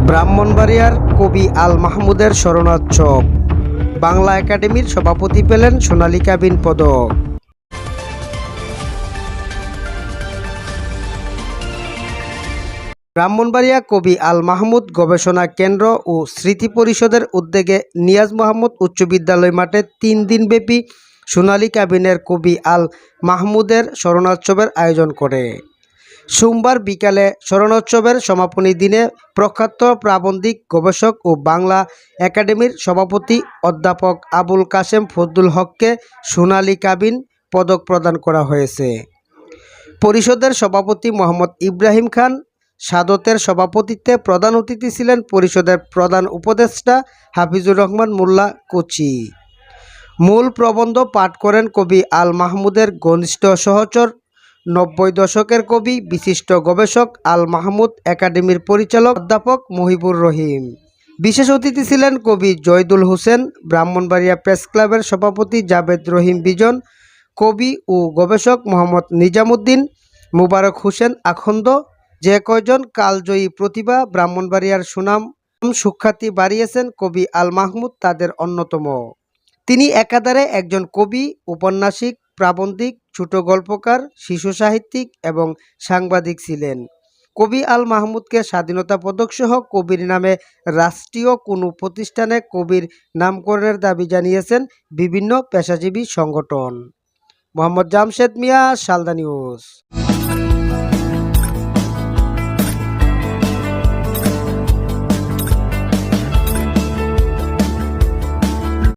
ব্রাহ্মণবাড়িয়ার কবি আল মাহমুদের স্মরণোৎসব। বাংলা একাডেমির সভাপতি পেলেন সোনালী কাবিন পদক। ব্রাহ্মণবাড়িয়া কবি আল মাহমুদ গবেষণা কেন্দ্র ও স্মৃতি পরিষদের উদ্যোগে নিয়াজ মোহাম্মদ উচ্চ বিদ্যালয় মাঠে 3 দিনব্যাপী সোনালী কাবিনের কবি আল মাহমুদের স্মরণোৎসবের আয়োজন করে। সোমবার বিকালে স্মরণোৎসবের সমাপনী দিনে প্রখ্যাত প্রাবন্ধিক গবেষক ও বাংলা একাডেমির সভাপতি অধ্যাপক আবুল কাশেম ফজলুল হককে সোনালী কাবিন পদক প্রদান করা হয়েছে। পরিষদের সভাপতি মোহাম্মদ ইব্রাহিম খান সাদতের সভাপতিত্বে প্রধান অতিথি ছিলেন পরিষদের প্রধান উপদেষ্টা হাফিজুর রহমান মোল্লা কোচি। মূল প্রবন্ধ পাঠ করেন কবি আল মাহমুদের ঘনিষ্ঠ সহচর 90 দশকের কবি বিশিষ্ট গবেষক আল মাহমুদ একাডেমির পরিচালক অধ্যাপক মহিবুর রহিম। বিশেষ অতিথি ছিলেন কবি জয়দুল হোসেন, ব্রাহ্মণবাড়িয়া প্রেস ক্লাবের সভাপতি জাবেদ রহিম বিজন, কবি ও গবেষক মোহাম্মদ নিজামুদ্দিন, মুবারক হোসেন আখন্দ। যে কয়জন কালজয়ী প্রতিভা ব্রাহ্মণবাড়িয়ার সুনাম সুখ্যাতি বাড়িয়েছেন কবি আল মাহমুদ তাদের অন্যতম। তিনি একাধারে একজন কবি, উপন্যাসিক, প্রাবন্ধিক, ছোট গল্পকার, শিশু সাহিত্যিক এবং সাংবাদিক ছিলেন। কবি আল মাহমুদকে স্বাধীনতা পদক সহ কবির নামে রাষ্ট্রীয় কোনো প্রতিষ্ঠানে কবির নামকরণের দাবি জানিয়েছেন বিভিন্ন পেশাজীবী সংগঠন। মোহাম্মদ জামশেদ মিয়া, শালদা নিউজ।